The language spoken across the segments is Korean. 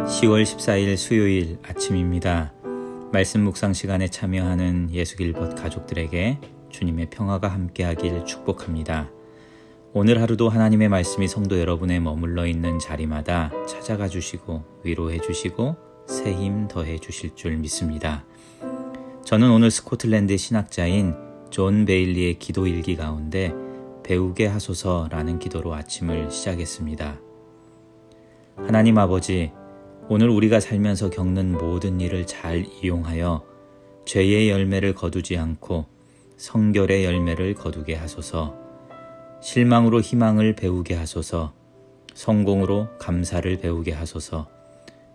10월 14일 수요일 아침입니다. 말씀 묵상 시간에 참여하는 예수길벗 가족들에게 주님의 평화가 함께하길 축복합니다. 오늘 하루도 하나님의 말씀이 성도 여러분의 머물러 있는 자리마다 찾아가 주시고 위로해 주시고 새 힘 더해 주실 줄 믿습니다. 저는 오늘 스코틀랜드 신학자인 존 베일리의 기도 일기 가운데 배우게 하소서라는 기도로 아침을 시작했습니다. 하나님 아버지, 오늘 우리가 살면서 겪는 모든 일을 잘 이용하여 죄의 열매를 거두지 않고 성결의 열매를 거두게 하소서. 실망으로 희망을 배우게 하소서. 성공으로 감사를 배우게 하소서.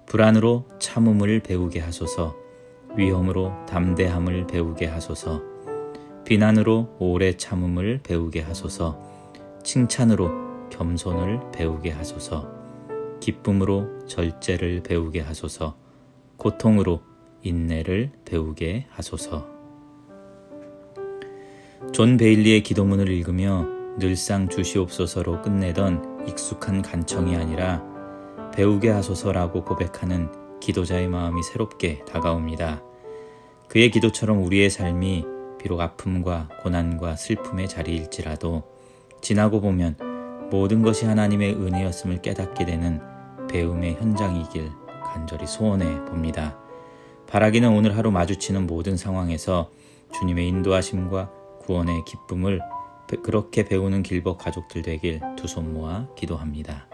불안으로 참음을 배우게 하소서. 위험으로 담대함을 배우게 하소서. 비난으로 오래 참음을 배우게 하소서. 칭찬으로 겸손을 배우게 하소서. 기쁨으로 절제를 배우게 하소서. 고통으로 인내를 배우게 하소서. 존 베일리의 기도문을 읽으며 늘상 주시옵소서로 끝내던 익숙한 간청이 아니라 배우게 하소서라고 고백하는 기도자의 마음이 새롭게 다가옵니다. 그의 기도처럼 우리의 삶이 비록 아픔과 고난과 슬픔의 자리일지라도 지나고 보면 모든 것이 하나님의 은혜였음을 깨닫게 되는 배움의 현장이길 간절히 소원해 봅니다. 바라기는 오늘 하루 마주치는 모든 상황에서 주님의 인도하심과 구원의 기쁨을 그렇게 배우는 길벗 가족들 되길 두 손 모아 기도합니다.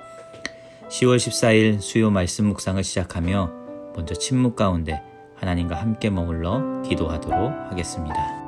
10월 14일 수요 말씀 묵상을 시작하며 먼저 침묵 가운데 하나님과 함께 머물러 기도하도록 하겠습니다.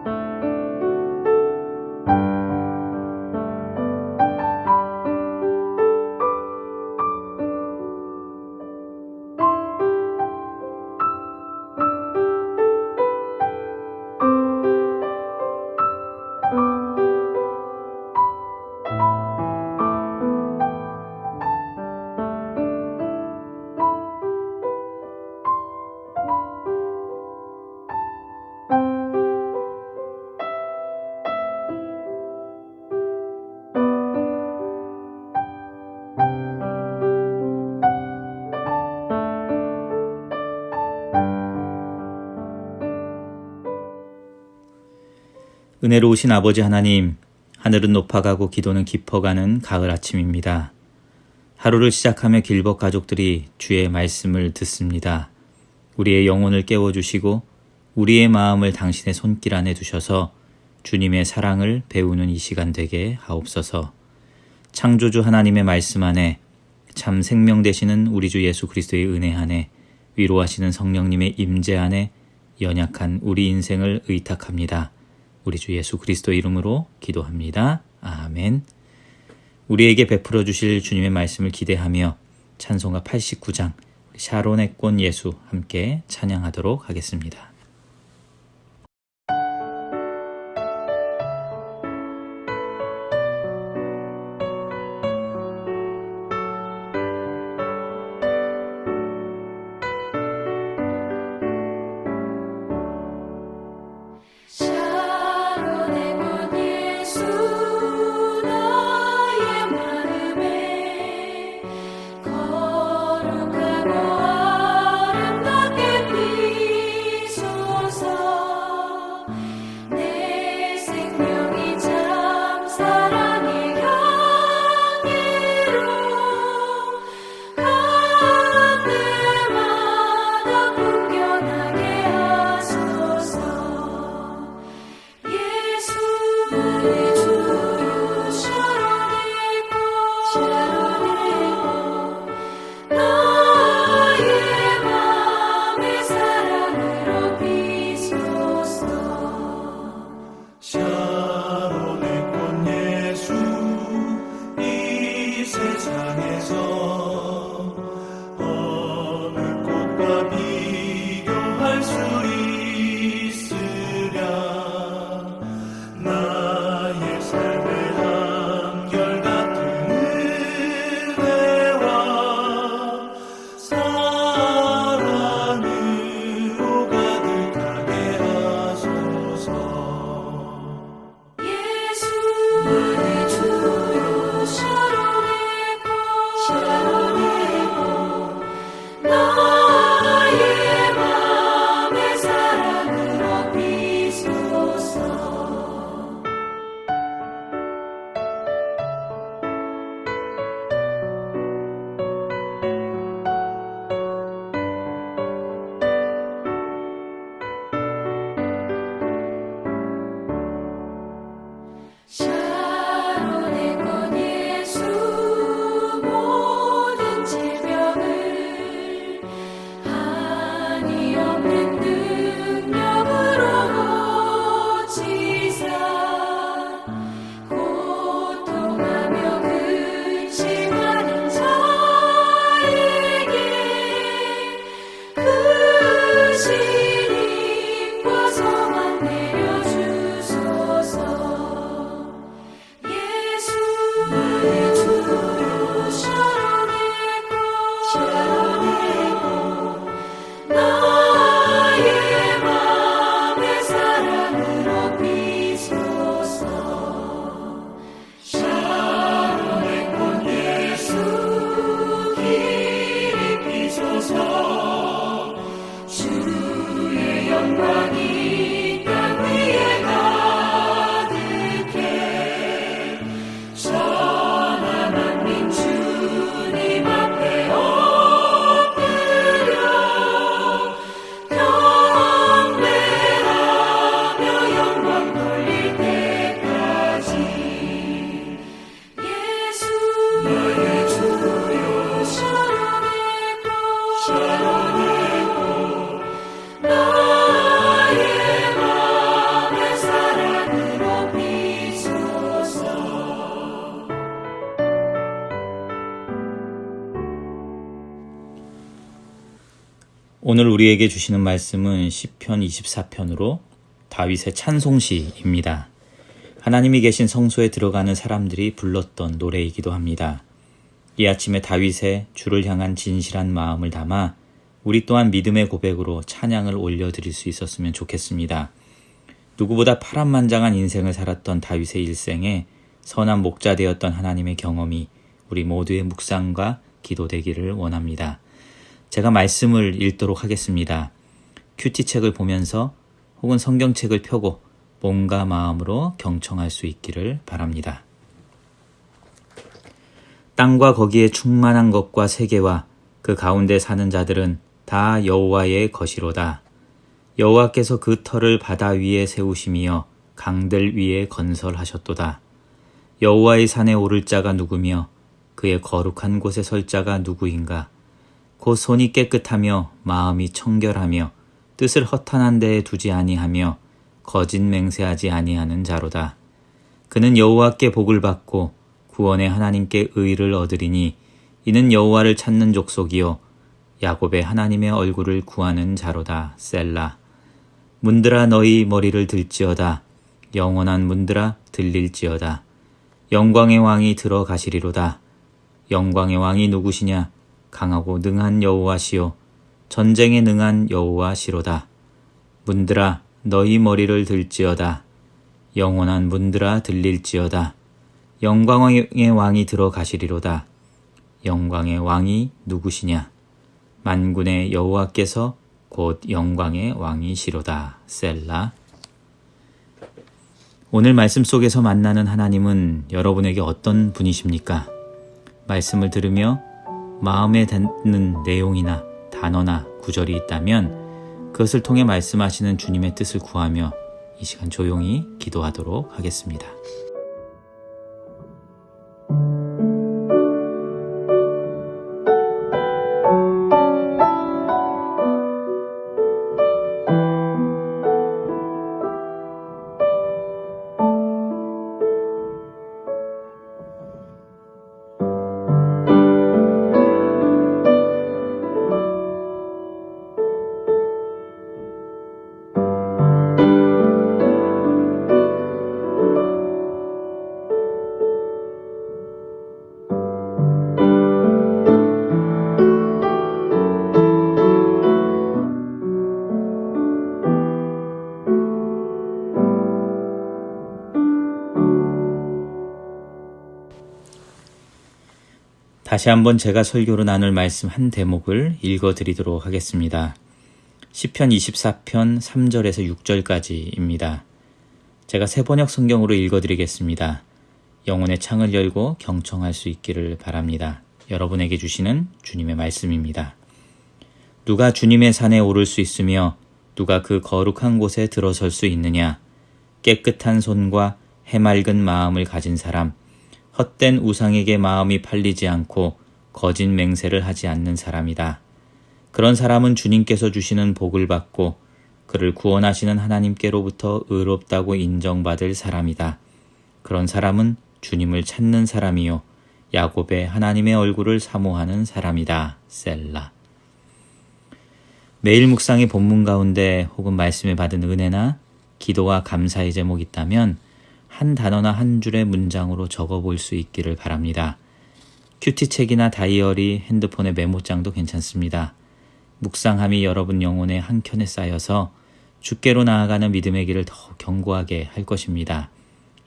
은혜로우신 아버지 하나님, 하늘은 높아가고 기도는 깊어가는 가을 아침입니다. 하루를 시작하며 길벗 가족들이 주의 말씀을 듣습니다. 우리의 영혼을 깨워주시고 우리의 마음을 당신의 손길 안에 두셔서 주님의 사랑을 배우는 이 시간 되게 하옵소서. 창조주 하나님의 말씀 안에 참 생명 되시는 우리 주 예수 그리스도의 은혜 안에 위로하시는 성령님의 임재 안에 연약한 우리 인생을 의탁합니다. 우리 주 예수 그리스도 이름으로 기도합니다. 아멘. 우리에게 베풀어 주실 주님의 말씀을 기대하며 찬송가 89장 샤론의 꽃 예수 함께 찬양하도록 하겠습니다. 거룩하고 아름답게 주님과 성만 내려주소서. 예수 나의 주여 샤론에고 나의 맘의 사랑으로 비소서. 샤론의 꽃 예수 길이 비소서. 주의 영광이 땅 위에 가득해. 천하 만민 주님 앞에 엎드려 경배하며 영광 돌릴 때까지. 예수 나의 주여 샤론에고 나의 맘의 사랑으로 비소서. 오늘 우리에게 주시는 말씀은 시편 24편으로 다윗의 찬송시입니다. 하나님이 계신 성소에 들어가는 사람들이 불렀던 노래이기도 합니다. 이 아침에 다윗의 주를 향한 진실한 마음을 담아 우리 또한 믿음의 고백으로 찬양을 올려드릴 수 있었으면 좋겠습니다. 누구보다 파란만장한 인생을 살았던 다윗의 일생에 선한 목자 되었던 하나님의 경험이 우리 모두의 묵상과 기도되기를 원합니다. 제가 말씀을 읽도록 하겠습니다. 큐티책을 보면서 혹은 성경책을 펴고 몸과 마음으로 경청할 수 있기를 바랍니다. 땅과 거기에 충만한 것과 세계와 그 가운데 사는 자들은 다 여호와의 것이로다. 여호와께서 그 터를 바다 위에 세우시며 강들 위에 건설하셨도다. 여호와의 산에 오를 자가 누구며 그의 거룩한 곳에 설 자가 누구인가? 곧 손이 깨끗하며 마음이 청결하며 뜻을 허탄한 데에 두지 아니하며 거짓 맹세하지 아니하는 자로다. 그는 여호와께 복을 받고 구원의 하나님께 의를 얻으리니 이는 여호와를 찾는 족속이요 야곱의 하나님의 얼굴을 구하는 자로다. 셀라. 문들아 너희 머리를 들지어다. 영원한 문들아 들릴지어다. 영광의 왕이 들어가시리로다. 영광의 왕이 누구시냐? 강하고 능한 여호와시요 전쟁에 능한 여호와시로다. 문들아 너희 머리를 들지어다. 영원한 문들아 들릴지어다. 영광의 왕이 들어가시리로다. 영광의 왕이 누구시냐? 만군의 여호와께서 곧 영광의 왕이시로다. 셀라. 오늘 말씀 속에서 만나는 하나님은 여러분에게 어떤 분이십니까? 말씀을 들으며 마음에 닿는 내용이나 단어나 구절이 있다면 그것을 통해 말씀하시는 주님의 뜻을 구하며 이 시간 조용히 기도하도록 하겠습니다. 다시 한번 제가 설교로 나눌 말씀 한 대목을 읽어드리도록 하겠습니다. 시편 24편 3절에서 6절까지입니다. 제가 새번역 성경으로 읽어드리겠습니다. 영혼의 창을 열고 경청할 수 있기를 바랍니다. 여러분에게 주시는 주님의 말씀입니다. 누가 주님의 산에 오를 수 있으며 누가 그 거룩한 곳에 들어설 수 있느냐? 깨끗한 손과 해맑은 마음을 가진 사람, 헛된 우상에게 마음이 팔리지 않고 거짓 맹세를 하지 않는 사람이다. 그런 사람은 주님께서 주시는 복을 받고 그를 구원하시는 하나님께로부터 의롭다고 인정받을 사람이다. 그런 사람은 주님을 찾는 사람이요 야곱의 하나님의 얼굴을 사모하는 사람이다. 셀라. 매일 묵상의 본문 가운데 혹은 말씀에 받은 은혜나 기도와 감사의 제목 있다면 한 단어나 한 줄의 문장으로 적어볼 수 있기를 바랍니다. 큐티책이나 다이어리, 핸드폰의 메모장도 괜찮습니다. 묵상함이 여러분 영혼의 한켠에 쌓여서 주께로 나아가는 믿음의 길을 더 견고하게 할 것입니다.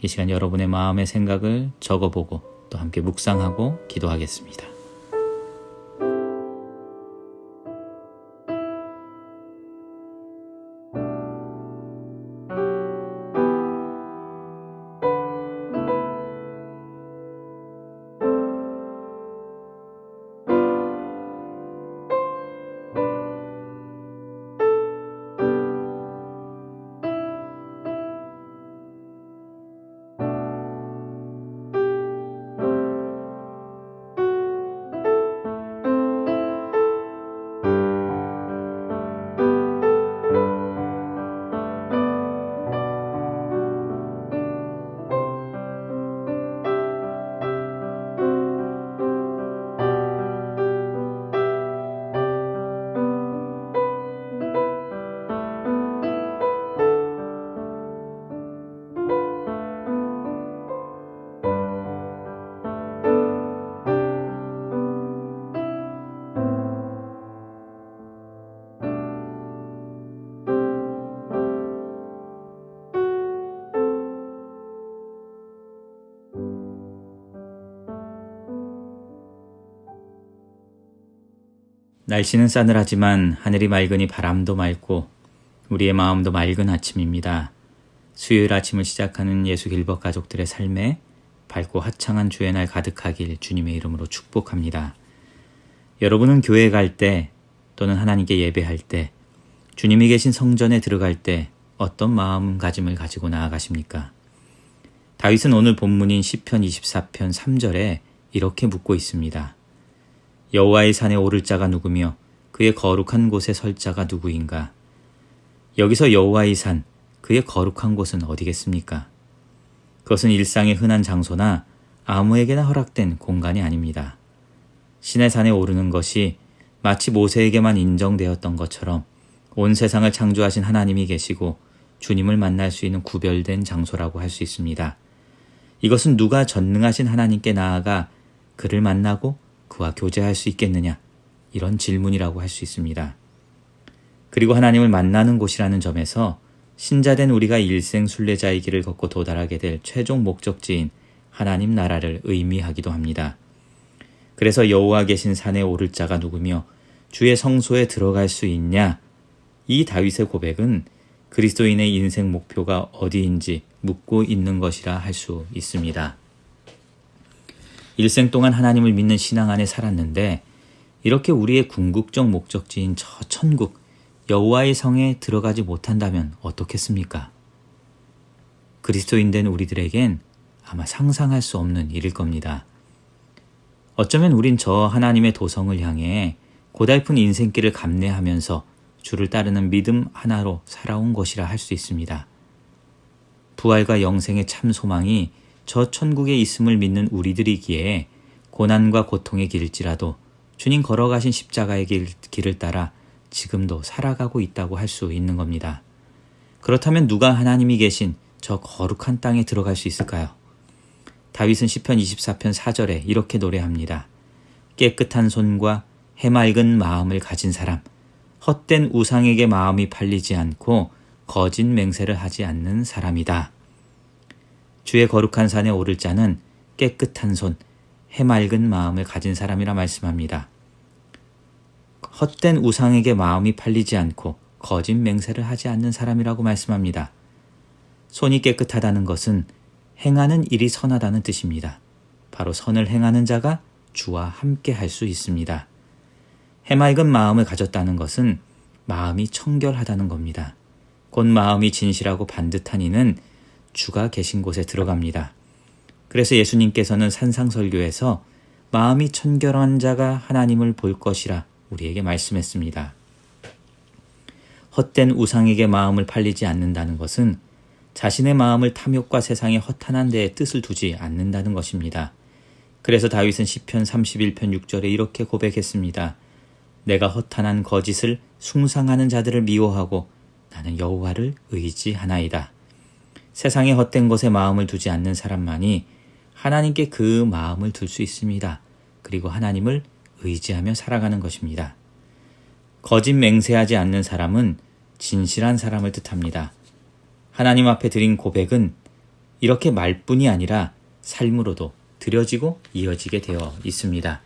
이 시간 여러분의 마음의 생각을 적어보고 또 함께 묵상하고 기도하겠습니다. 날씨는 싸늘하지만 하늘이 맑으니 바람도 맑고 우리의 마음도 맑은 아침입니다. 수요일 아침을 시작하는 예수 길벗 가족들의 삶에 밝고 화창한 주의 날 가득하길 주님의 이름으로 축복합니다. 여러분은 교회에 갈 때 또는 하나님께 예배할 때 주님이 계신 성전에 들어갈 때 어떤 마음가짐을 가지고 나아가십니까? 다윗은 오늘 본문인 시편 24편 3절에 이렇게 묻고 있습니다. 여호와의 산에 오를 자가 누구며 그의 거룩한 곳에 설 자가 누구인가? 여기서 여호와의 산, 그의 거룩한 곳은 어디겠습니까? 그것은 일상의 흔한 장소나 아무에게나 허락된 공간이 아닙니다. 신의 산에 오르는 것이 마치 모세에게만 인정되었던 것처럼 온 세상을 창조하신 하나님이 계시고 주님을 만날 수 있는 구별된 장소라고 할 수 있습니다. 이것은 누가 전능하신 하나님께 나아가 그를 만나고 그와 교제할 수 있겠느냐? 이런 질문이라고 할 수 있습니다. 그리고 하나님을 만나는 곳이라는 점에서 신자된 우리가 일생 순례자의 길을 걷고 도달하게 될 최종 목적지인 하나님 나라를 의미하기도 합니다. 그래서 여호와 계신 산에 오를 자가 누구며 주의 성소에 들어갈 수 있냐? 이 다윗의 고백은 그리스도인의 인생 목표가 어디인지 묻고 있는 것이라 할 수 있습니다. 일생 동안 하나님을 믿는 신앙 안에 살았는데 이렇게 우리의 궁극적 목적지인 저 천국 여호와의 성에 들어가지 못한다면 어떻겠습니까? 그리스도인 된 우리들에겐 아마 상상할 수 없는 일일 겁니다. 어쩌면 우린 저 하나님의 도성을 향해 고달픈 인생길을 감내하면서 주를 따르는 믿음 하나로 살아온 것이라 할 수 있습니다. 부활과 영생의 참 소망이 저 천국에 있음을 믿는 우리들이기에 고난과 고통의 길일지라도 주님 걸어가신 십자가의 길을 따라 지금도 살아가고 있다고 할 수 있는 겁니다. 그렇다면 누가 하나님이 계신 저 거룩한 땅에 들어갈 수 있을까요? 다윗은 시편 24편 4절에 이렇게 노래합니다. 깨끗한 손과 해맑은 마음을 가진 사람, 헛된 우상에게 마음이 팔리지 않고 거짓 맹세를 하지 않는 사람이다. 주의 거룩한 산에 오를 자는 깨끗한 손, 해맑은 마음을 가진 사람이라 말씀합니다. 헛된 우상에게 마음이 팔리지 않고 거짓 맹세를 하지 않는 사람이라고 말씀합니다. 손이 깨끗하다는 것은 행하는 일이 선하다는 뜻입니다. 바로 선을 행하는 자가 주와 함께 할 수 있습니다. 해맑은 마음을 가졌다는 것은 마음이 청결하다는 겁니다. 곧 마음이 진실하고 반듯한 이는 주가 계신 곳에 들어갑니다. 그래서 예수님께서는 산상설교에서 마음이 청결한 자가 하나님을 볼 것이라 우리에게 말씀했습니다. 헛된 우상에게 마음을 팔리지 않는다는 것은 자신의 마음을 탐욕과 세상의 허탄한 데에 뜻을 두지 않는다는 것입니다. 그래서 다윗은 시편 31편 6절에 이렇게 고백했습니다. 내가 허탄한 거짓을 숭상하는 자들을 미워하고 나는 여호와를 의지하나이다. 세상의 헛된 것에 마음을 두지 않는 사람만이 하나님께 그 마음을 둘 수 있습니다. 그리고 하나님을 의지하며 살아가는 것입니다. 거짓 맹세하지 않는 사람은 진실한 사람을 뜻합니다. 하나님 앞에 드린 고백은 이렇게 말뿐이 아니라 삶으로도 드려지고 이어지게 되어 있습니다.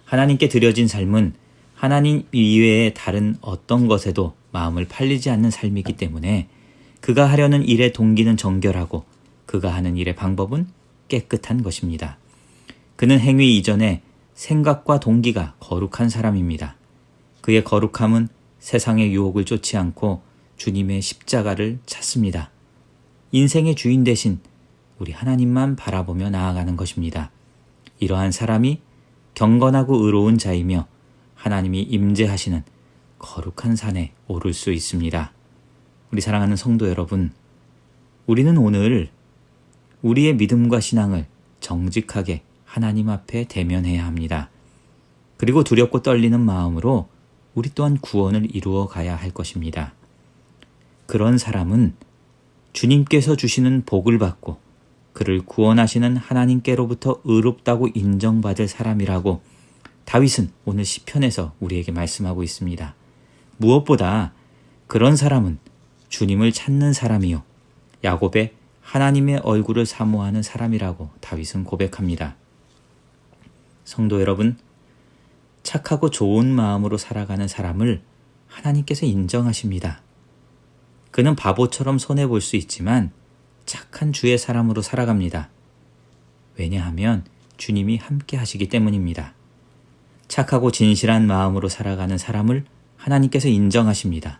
하나님께 드려진 삶은 하나님 이외의 다른 어떤 것에도 마음을 팔리지 않는 삶이기 때문에 그가 하려는 일의 동기는 정결하고 그가 하는 일의 방법은 깨끗한 것입니다. 그는 행위 이전에 생각과 동기가 거룩한 사람입니다. 그의 거룩함은 세상의 유혹을 쫓지 않고 주님의 십자가를 찾습니다. 인생의 주인 대신 우리 하나님만 바라보며 나아가는 것입니다. 이러한 사람이 경건하고 의로운 자이며 하나님이 임재하시는 거룩한 산에 오를 수 있습니다. 우리 사랑하는 성도 여러분, 우리는 오늘 우리의 믿음과 신앙을 정직하게 하나님 앞에 대면해야 합니다. 그리고 두렵고 떨리는 마음으로 우리 또한 구원을 이루어 가야 할 것입니다. 그런 사람은 주님께서 주시는 복을 받고 그를 구원하시는 하나님께로부터 의롭다고 인정받을 사람이라고 다윗은 오늘 시편에서 우리에게 말씀하고 있습니다. 무엇보다 그런 사람은 주님을 찾는 사람이요 야곱의 하나님의 얼굴을 사모하는 사람이라고 다윗은 고백합니다. 성도 여러분, 착하고 좋은 마음으로 살아가는 사람을 하나님께서 인정하십니다. 그는 바보처럼 손해볼 수 있지만 착한 주의 사람으로 살아갑니다. 왜냐하면 주님이 함께 하시기 때문입니다. 착하고 진실한 마음으로 살아가는 사람을 하나님께서 인정하십니다.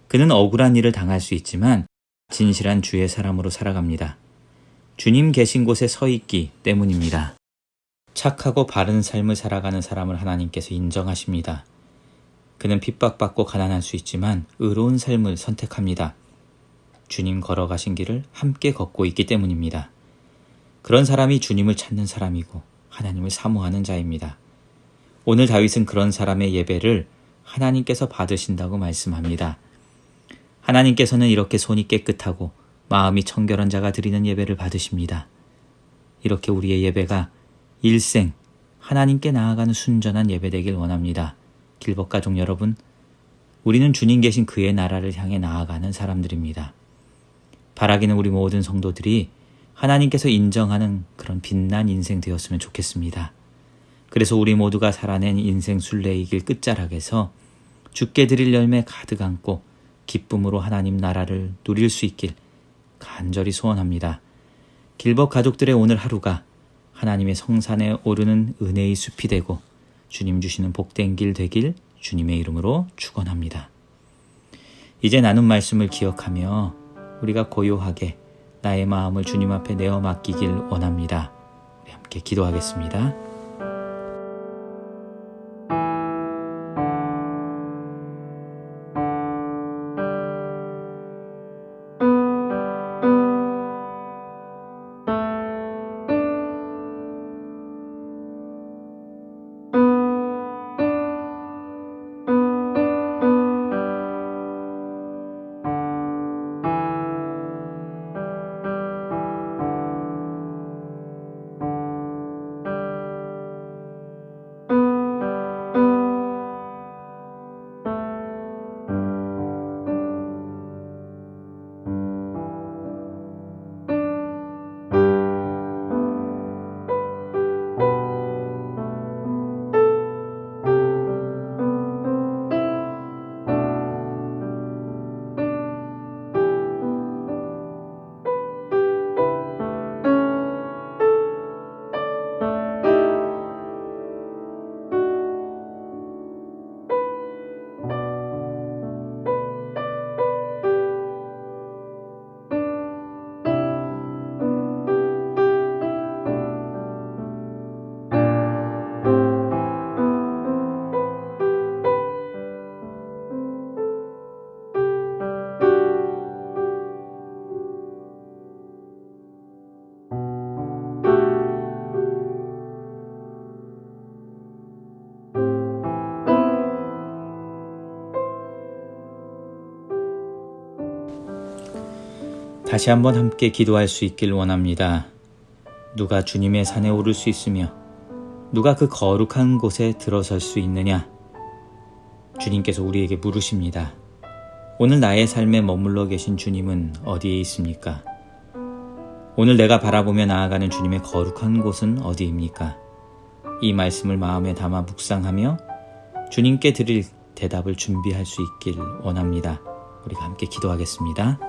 그는 억울한 일을 당할 수 있지만 진실한 주의 사람으로 살아갑니다. 주님 계신 곳에 서 있기 때문입니다. 착하고 바른 삶을 살아가는 사람을 하나님께서 인정하십니다. 그는 핍박받고 가난할 수 있지만 의로운 삶을 선택합니다. 주님 걸어가신 길을 함께 걷고 있기 때문입니다. 그런 사람이 주님을 찾는 사람이고 하나님을 사모하는 자입니다. 오늘 다윗은 그런 사람의 예배를 하나님께서 받으신다고 말씀합니다. 하나님께서는 이렇게 손이 깨끗하고 마음이 청결한 자가 드리는 예배를 받으십니다. 이렇게 우리의 예배가 일생 하나님께 나아가는 순전한 예배 되길 원합니다. 길벗 가족 여러분, 우리는 주님 계신 그의 나라를 향해 나아가는 사람들입니다. 바라기는 우리 모든 성도들이 하나님께서 인정하는 그런 빛난 인생 되었으면 좋겠습니다. 그래서 우리 모두가 살아낸 인생 순례의 길 끝자락에서 주께 드릴 열매 가득 안고 기쁨으로 하나님 나라를 누릴 수 있길 간절히 소원합니다. 길벗 가족들의 오늘 하루가 하나님의 성산에 오르는 은혜의 숲이 되고 주님 주시는 복된 길 되길 주님의 이름으로 축원합니다. 이제 나눈 말씀을 기억하며 우리가 고요하게 나의 마음을 주님 앞에 내어 맡기길 원합니다. 우리 함께 기도하겠습니다. 다시 한번 함께 기도할 수 있길 원합니다. 누가 주님의 산에 오를 수 있으며 누가 그 거룩한 곳에 들어설 수 있느냐? 주님께서 우리에게 물으십니다. 오늘 나의 삶에 머물러 계신 주님은 어디에 있습니까? 오늘 내가 바라보며 나아가는 주님의 거룩한 곳은 어디입니까? 이 말씀을 마음에 담아 묵상하며 주님께 드릴 대답을 준비할 수 있길 원합니다. 우리가 함께 기도하겠습니다.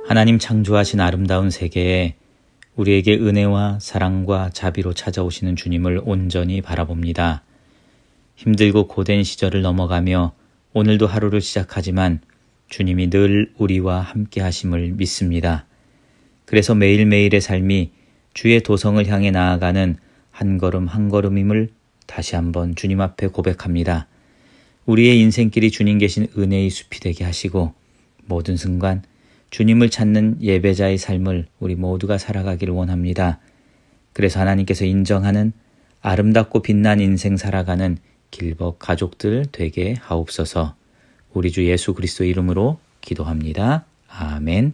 하나님 창조하신 아름다운 세계에 우리에게 은혜와 사랑과 자비로 찾아오시는 주님을 온전히 바라봅니다. 힘들고 고된 시절을 넘어가며 오늘도 하루를 시작하지만 주님이 늘 우리와 함께 하심을 믿습니다. 그래서 매일매일의 삶이 주의 도성을 향해 나아가는 한 걸음 한 걸음임을 다시 한번 주님 앞에 고백합니다. 우리의 인생길이 주님 계신 은혜의 숲이 되게 하시고 모든 순간 주님을 찾는 예배자의 삶을 우리 모두가 살아가기를 원합니다. 그래서 하나님께서 인정하는 아름답고 빛난 인생 살아가는 길벗 가족들 되게 하옵소서. 우리 주 예수 그리스도 이름으로 기도합니다. 아멘.